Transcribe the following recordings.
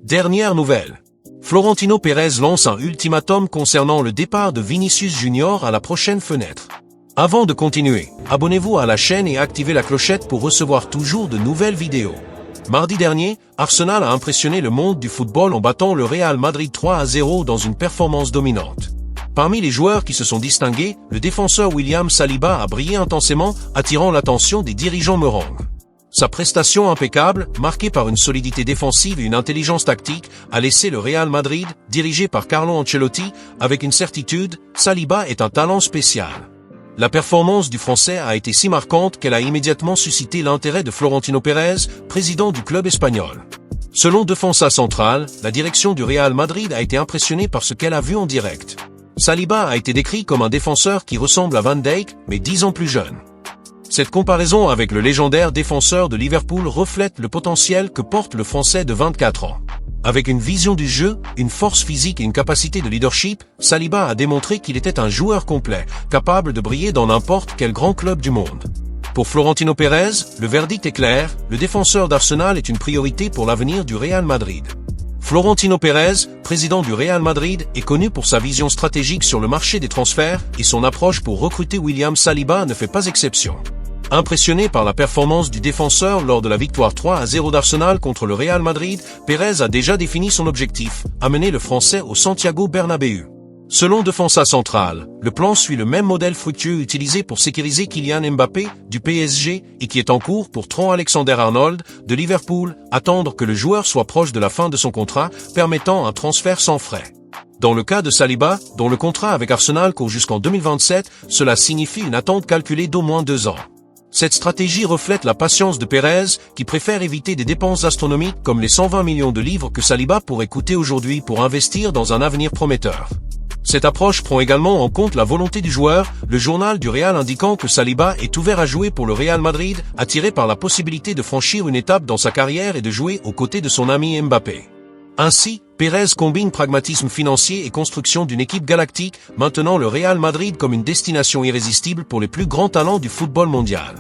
Dernière nouvelle. Florentino Pérez lance un ultimatum concernant le départ de Vinicius Junior à la prochaine fenêtre. Avant de continuer, abonnez-vous à la chaîne et activez la clochette pour recevoir toujours de nouvelles vidéos. Mardi dernier, Arsenal a impressionné le monde du football en battant le Real Madrid 3-0 dans une performance dominante. Parmi les joueurs qui se sont distingués, le défenseur William Saliba a brillé intensément, attirant l'attention des dirigeants merengues. Sa prestation impeccable, marquée par une solidité défensive et une intelligence tactique, a laissé le Real Madrid, dirigé par Carlo Ancelotti, avec une certitude, Saliba est un talent spécial. La performance du Français a été si marquante qu'elle a immédiatement suscité l'intérêt de Florentino Pérez, président du club espagnol. Selon Defensa Central, la direction du Real Madrid a été impressionnée par ce qu'elle a vu en direct. Saliba a été décrit comme un défenseur qui ressemble à Van Dijk, mais 10 ans plus jeune. Cette comparaison avec le légendaire défenseur de Liverpool reflète le potentiel que porte le Français de 24 ans. Avec une vision du jeu, une force physique et une capacité de leadership, Saliba a démontré qu'il était un joueur complet, capable de briller dans n'importe quel grand club du monde. Pour Florentino Pérez, le verdict est clair, le défenseur d'Arsenal est une priorité pour l'avenir du Real Madrid. Florentino Pérez, président du Real Madrid, est connu pour sa vision stratégique sur le marché des transferts et son approche pour recruter William Saliba ne fait pas exception. Impressionné par la performance du défenseur lors de la victoire 3-0 d'Arsenal contre le Real Madrid, Pérez a déjà défini son objectif, amener le Français au Santiago Bernabéu. Selon Defensa Central, le plan suit le même modèle fructueux utilisé pour sécuriser Kylian Mbappé, du PSG, et qui est en cours pour Trent Alexander-Arnold, de Liverpool, attendre que le joueur soit proche de la fin de son contrat, permettant un transfert sans frais. Dans le cas de Saliba, dont le contrat avec Arsenal court jusqu'en 2027, cela signifie une attente calculée d'au moins 2 ans. Cette stratégie reflète la patience de Pérez, qui préfère éviter des dépenses astronomiques comme les 120 millions de livres que Saliba pourrait coûter aujourd'hui pour investir dans un avenir prometteur. Cette approche prend également en compte la volonté du joueur, le journal du Real indiquant que Saliba est ouvert à jouer pour le Real Madrid, attiré par la possibilité de franchir une étape dans sa carrière et de jouer aux côtés de son ami Mbappé. Ainsi, Pérez combine pragmatisme financier et construction d'une équipe galactique, maintenant le Real Madrid comme une destination irrésistible pour les plus grands talents du football mondial.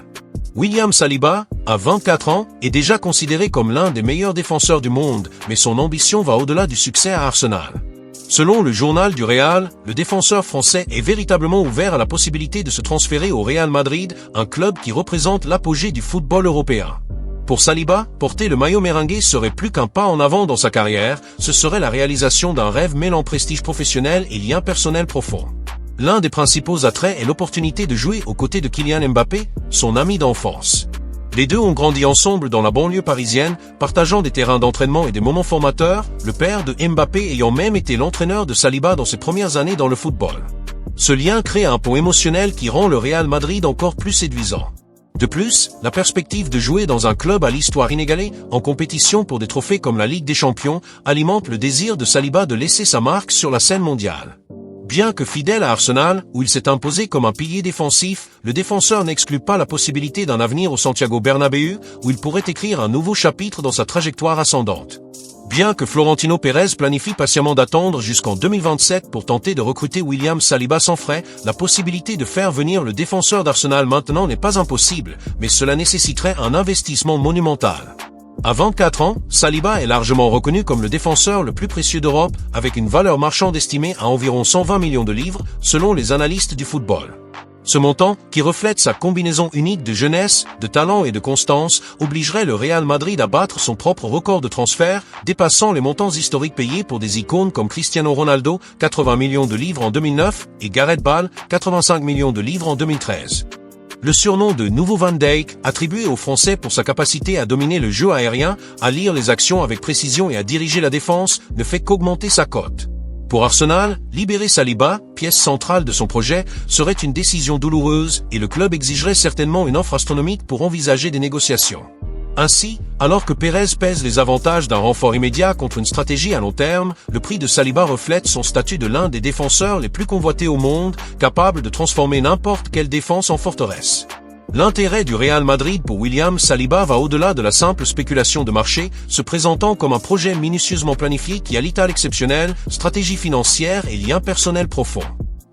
William Saliba, à 24 ans, est déjà considéré comme l'un des meilleurs défenseurs du monde, mais son ambition va au-delà du succès à Arsenal. Selon le journal du Real, le défenseur français est véritablement ouvert à la possibilité de se transférer au Real Madrid, un club qui représente l'apogée du football européen. Pour Saliba, porter le maillot merengue serait plus qu'un pas en avant dans sa carrière, ce serait la réalisation d'un rêve mêlant prestige professionnel et lien personnel profond. L'un des principaux attraits est l'opportunité de jouer aux côtés de Kylian Mbappé, son ami d'enfance. Les deux ont grandi ensemble dans la banlieue parisienne, partageant des terrains d'entraînement et des moments formateurs, le père de Mbappé ayant même été l'entraîneur de Saliba dans ses premières années dans le football. Ce lien crée un pont émotionnel qui rend le Real Madrid encore plus séduisant. De plus, la perspective de jouer dans un club à l'histoire inégalée, en compétition pour des trophées comme la Ligue des Champions, alimente le désir de Saliba de laisser sa marque sur la scène mondiale. Bien que fidèle à Arsenal, où il s'est imposé comme un pilier défensif, le défenseur n'exclut pas la possibilité d'un avenir au Santiago Bernabéu, où il pourrait écrire un nouveau chapitre dans sa trajectoire ascendante. Bien que Florentino Pérez planifie patiemment d'attendre jusqu'en 2027 pour tenter de recruter William Saliba sans frais, la possibilité de faire venir le défenseur d'Arsenal maintenant n'est pas impossible, mais cela nécessiterait un investissement monumental. À 24 ans, Saliba est largement reconnu comme le défenseur le plus précieux d'Europe, avec une valeur marchande estimée à environ 120 millions de livres, selon les analystes du football. Ce montant, qui reflète sa combinaison unique de jeunesse, de talent et de constance, obligerait le Real Madrid à battre son propre record de transfert, dépassant les montants historiques payés pour des icônes comme Cristiano Ronaldo, 80 millions de livres en 2009, et Gareth Bale, 85 millions de livres en 2013. Le surnom de Nouveau Van Dijk, attribué aux Français pour sa capacité à dominer le jeu aérien, à lire les actions avec précision et à diriger la défense, ne fait qu'augmenter sa cote. Pour Arsenal, libérer Saliba, pièce centrale de son projet, serait une décision douloureuse et le club exigerait certainement une offre astronomique pour envisager des négociations. Ainsi, alors que Pérez pèse les avantages d'un renfort immédiat contre une stratégie à long terme, le prix de Saliba reflète son statut de l'un des défenseurs les plus convoités au monde, capable de transformer n'importe quelle défense en forteresse. L'intérêt du Real Madrid pour William Saliba va au-delà de la simple spéculation de marché, se présentant comme un projet minutieusement planifié qui allie à l'exceptionnel, stratégie financière et lien personnel profond.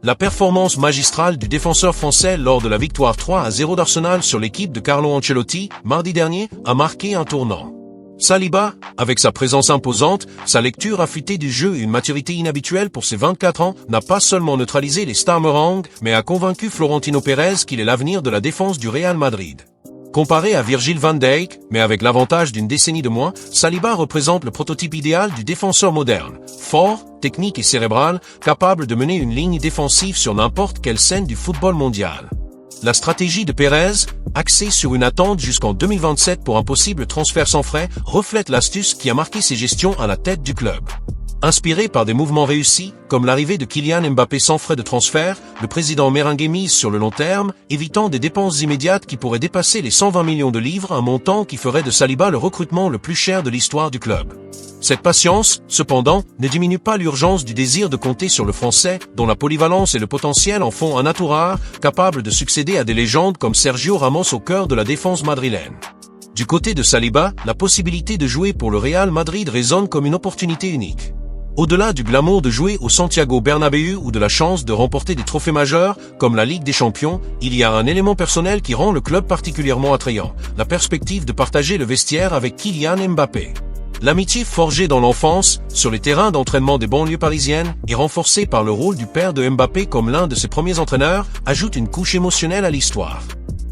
La performance magistrale du défenseur français lors de la victoire 3-0 d'Arsenal sur l'équipe de Carlo Ancelotti, mardi dernier, a marqué un tournant. Saliba, avec sa présence imposante, sa lecture affûtée du jeu et une maturité inhabituelle pour ses 24 ans, n'a pas seulement neutralisé les stars meringues, mais a convaincu Florentino Pérez qu'il est l'avenir de la défense du Real Madrid. Comparé à Virgil van Dijk, mais avec l'avantage d'une décennie de moins, Saliba représente le prototype idéal du défenseur moderne, fort, technique et cérébral, capable de mener une ligne défensive sur n'importe quelle scène du football mondial. La stratégie de Pérez, axée sur une attente jusqu'en 2027 pour un possible transfert sans frais, reflète l'astuce qui a marqué ses gestions à la tête du club. Inspiré par des mouvements réussis, comme l'arrivée de Kylian Mbappé sans frais de transfert, le président merengue mise sur le long terme, évitant des dépenses immédiates qui pourraient dépasser les 120 millions de livres, un montant qui ferait de Saliba le recrutement le plus cher de l'histoire du club. Cette patience, cependant, ne diminue pas l'urgence du désir de compter sur le Français, dont la polyvalence et le potentiel en font un atout rare, capable de succéder à des légendes comme Sergio Ramos au cœur de la défense madrilène. Du côté de Saliba, la possibilité de jouer pour le Real Madrid résonne comme une opportunité unique. Au-delà du glamour de jouer au Santiago Bernabéu ou de la chance de remporter des trophées majeurs, comme la Ligue des Champions, il y a un élément personnel qui rend le club particulièrement attrayant, la perspective de partager le vestiaire avec Kylian Mbappé. L'amitié forgée dans l'enfance, sur les terrains d'entraînement des banlieues parisiennes, et renforcée par le rôle du père de Mbappé comme l'un de ses premiers entraîneurs, ajoute une couche émotionnelle à l'histoire.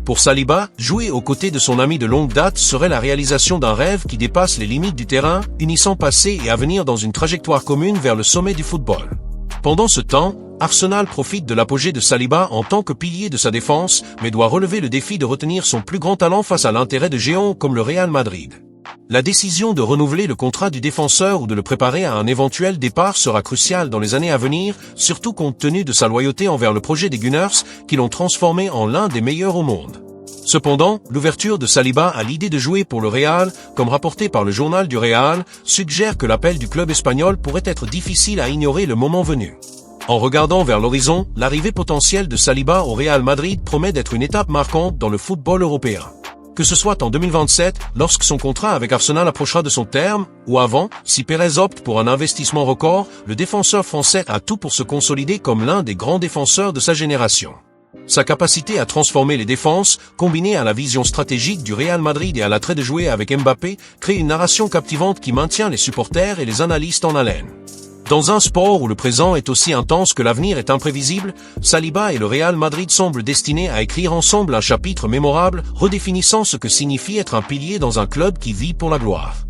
Pour Saliba, jouer aux côtés de son ami de longue date serait la réalisation d'un rêve qui dépasse les limites du terrain, unissant passé et avenir dans une trajectoire commune vers le sommet du football. Pendant ce temps, Arsenal profite de l'apogée de Saliba en tant que pilier de sa défense, mais doit relever le défi de retenir son plus grand talent face à l'intérêt de géants comme le Real Madrid. La décision de renouveler le contrat du défenseur ou de le préparer à un éventuel départ sera cruciale dans les années à venir, surtout compte tenu de sa loyauté envers le projet des Gunners, qui l'ont transformé en l'un des meilleurs au monde. Cependant, l'ouverture de Saliba à l'idée de jouer pour le Real, comme rapporté par le journal du Real, suggère que l'appel du club espagnol pourrait être difficile à ignorer le moment venu. En regardant vers l'horizon, l'arrivée potentielle de Saliba au Real Madrid promet d'être une étape marquante dans le football européen. Que ce soit en 2027, lorsque son contrat avec Arsenal approchera de son terme, ou avant, si Pérez opte pour un investissement record, le défenseur français a tout pour se consolider comme l'un des grands défenseurs de sa génération. Sa capacité à transformer les défenses, combinée à la vision stratégique du Real Madrid et à l'attrait de jouer avec Mbappé, crée une narration captivante qui maintient les supporters et les analystes en haleine. Dans un sport où le présent est aussi intense que l'avenir est imprévisible, Saliba et le Real Madrid semblent destinés à écrire ensemble un chapitre mémorable, redéfinissant ce que signifie être un pilier dans un club qui vit pour la gloire.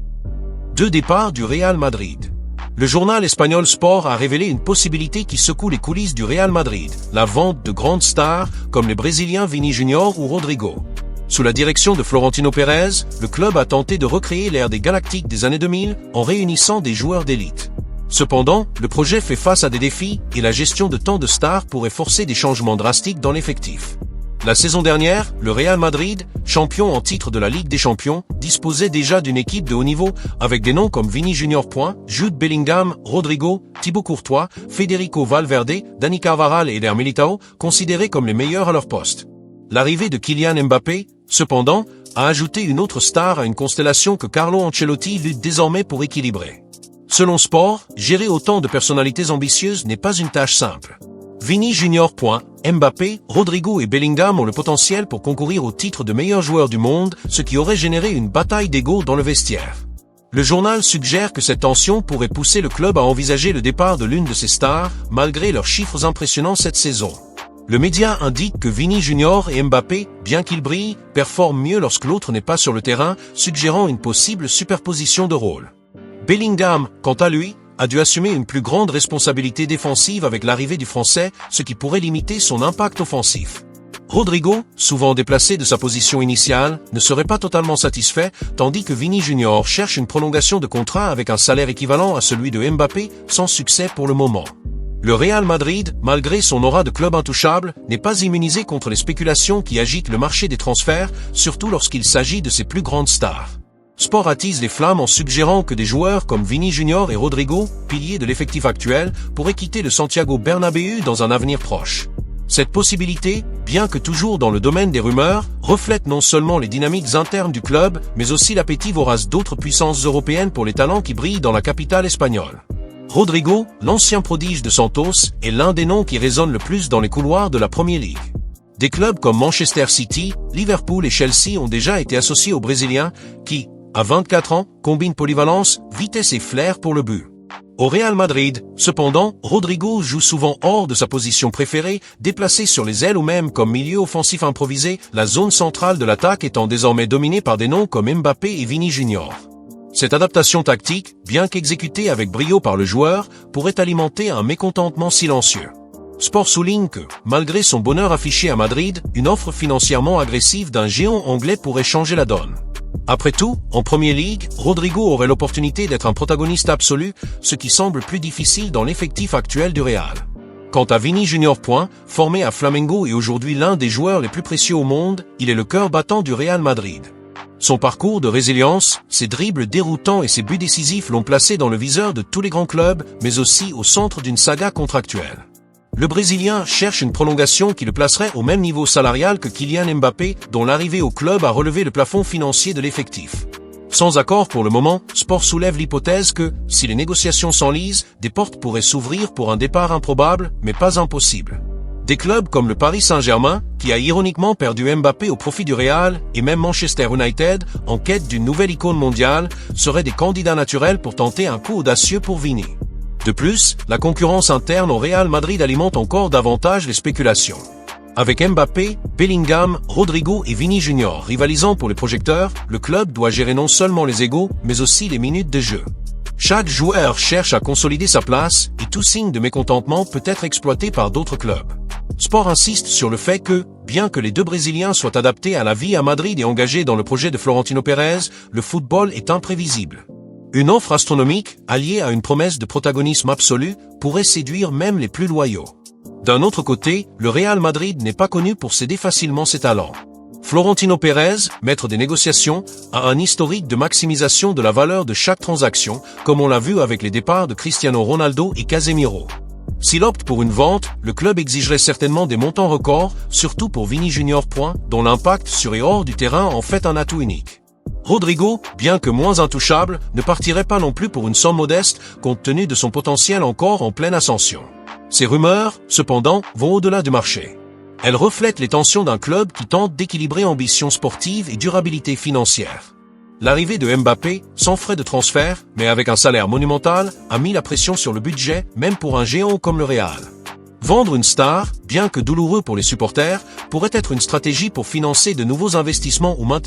Deux départs du Real Madrid. Le journal espagnol Sport a révélé une possibilité qui secoue les coulisses du Real Madrid, la vente de grandes stars comme les Brésiliens Vini Junior ou Rodrigo. Sous la direction de Florentino Pérez, le club a tenté de recréer l'ère des Galactiques des années 2000 en réunissant des joueurs d'élite. Cependant, le projet fait face à des défis et la gestion de tant de stars pourrait forcer des changements drastiques dans l'effectif. La saison dernière, le Real Madrid, champion en titre de la Ligue des Champions, disposait déjà d'une équipe de haut niveau avec des noms comme Vini Junior, Jude Bellingham, Rodrigo, Thibaut Courtois, Federico Valverde, Dani Carvajal et Eder Militao, considérés comme les meilleurs à leur poste. L'arrivée de Kylian Mbappé, cependant, a ajouté une autre star à une constellation que Carlo Ancelotti lutte désormais pour équilibrer. Selon Sport, gérer autant de personnalités ambitieuses n'est pas une tâche simple. Vini Junior, Mbappé, Rodrigo et Bellingham ont le potentiel pour concourir au titre de meilleur joueur du monde, ce qui aurait généré une bataille d'ego dans le vestiaire. Le journal suggère que cette tension pourrait pousser le club à envisager le départ de l'une de ses stars, malgré leurs chiffres impressionnants cette saison. Le média indique que Vini Junior et Mbappé, bien qu'ils brillent, performent mieux lorsque l'autre n'est pas sur le terrain, suggérant une possible superposition de rôles. Bellingham, quant à lui, a dû assumer une plus grande responsabilité défensive avec l'arrivée du Français, ce qui pourrait limiter son impact offensif. Rodrigo, souvent déplacé de sa position initiale, ne serait pas totalement satisfait, tandis que Vini Junior cherche une prolongation de contrat avec un salaire équivalent à celui de Mbappé, sans succès pour le moment. Le Real Madrid, malgré son aura de club intouchable, n'est pas immunisé contre les spéculations qui agitent le marché des transferts, surtout lorsqu'il s'agit de ses plus grandes stars. Sport attise les flammes en suggérant que des joueurs comme Vini Junior et Rodrigo, piliers de l'effectif actuel, pourraient quitter le Santiago Bernabéu dans un avenir proche. Cette possibilité, bien que toujours dans le domaine des rumeurs, reflète non seulement les dynamiques internes du club, mais aussi l'appétit vorace d'autres puissances européennes pour les talents qui brillent dans la capitale espagnole. Rodrigo, l'ancien prodige de Santos, est l'un des noms qui résonne le plus dans les couloirs de la Premier League. Des clubs comme Manchester City, Liverpool et Chelsea ont déjà été associés aux Brésiliens, qui, À 24 ans, combine polyvalence, vitesse et flair pour le but. Au Real Madrid, cependant, Rodrigo joue souvent hors de sa position préférée, déplacé sur les ailes ou même comme milieu offensif improvisé, la zone centrale de l'attaque étant désormais dominée par des noms comme Mbappé et Vini Junior. Cette adaptation tactique, bien qu'exécutée avec brio par le joueur, pourrait alimenter un mécontentement silencieux. Sport souligne que, malgré son bonheur affiché à Madrid, une offre financièrement agressive d'un géant anglais pourrait changer la donne. Après tout, en Premier League, Rodrigo aurait l'opportunité d'être un protagoniste absolu, ce qui semble plus difficile dans l'effectif actuel du Real. Quant à Vini Junior, formé à Flamengo et aujourd'hui l'un des joueurs les plus précieux au monde, il est le cœur battant du Real Madrid. Son parcours de résilience, ses dribbles déroutants et ses buts décisifs l'ont placé dans le viseur de tous les grands clubs, mais aussi au centre d'une saga contractuelle. Le Brésilien cherche une prolongation qui le placerait au même niveau salarial que Kylian Mbappé, dont l'arrivée au club a relevé le plafond financier de l'effectif. Sans accord pour le moment, Sport soulève l'hypothèse que, si les négociations s'enlisent, des portes pourraient s'ouvrir pour un départ improbable, mais pas impossible. Des clubs comme le Paris Saint-Germain, qui a ironiquement perdu Mbappé au profit du Real, et même Manchester United, en quête d'une nouvelle icône mondiale, seraient des candidats naturels pour tenter un coup audacieux pour Vini. De plus, la concurrence interne au Real Madrid alimente encore davantage les spéculations. Avec Mbappé, Bellingham, Rodrigo et Vini Junior rivalisant pour les projecteurs, le club doit gérer non seulement les égos, mais aussi les minutes de jeu. Chaque joueur cherche à consolider sa place, et tout signe de mécontentement peut être exploité par d'autres clubs. Sport insiste sur le fait que, bien que les deux Brésiliens soient adaptés à la vie à Madrid et engagés dans le projet de Florentino Pérez, le football est imprévisible. Une offre astronomique, alliée à une promesse de protagonisme absolu, pourrait séduire même les plus loyaux. D'un autre côté, le Real Madrid n'est pas connu pour céder facilement ses talents. Florentino Pérez, maître des négociations, a un historique de maximisation de la valeur de chaque transaction, comme on l'a vu avec les départs de Cristiano Ronaldo et Casemiro. S'il opte pour une vente, le club exigerait certainement des montants records, surtout pour Vini Junior, dont l'impact sur et hors du terrain en fait un atout unique. Rodrigo, bien que moins intouchable, ne partirait pas non plus pour une somme modeste, compte tenu de son potentiel encore en pleine ascension. Ces rumeurs, cependant, vont au-delà du marché. Elles reflètent les tensions d'un club qui tente d'équilibrer ambition sportive et durabilité financière. L'arrivée de Mbappé, sans frais de transfert, mais avec un salaire monumental, a mis la pression sur le budget, même pour un géant comme le Real. Vendre une star, bien que douloureux pour les supporters, pourrait être une stratégie pour financer de nouveaux investissements ou maintenir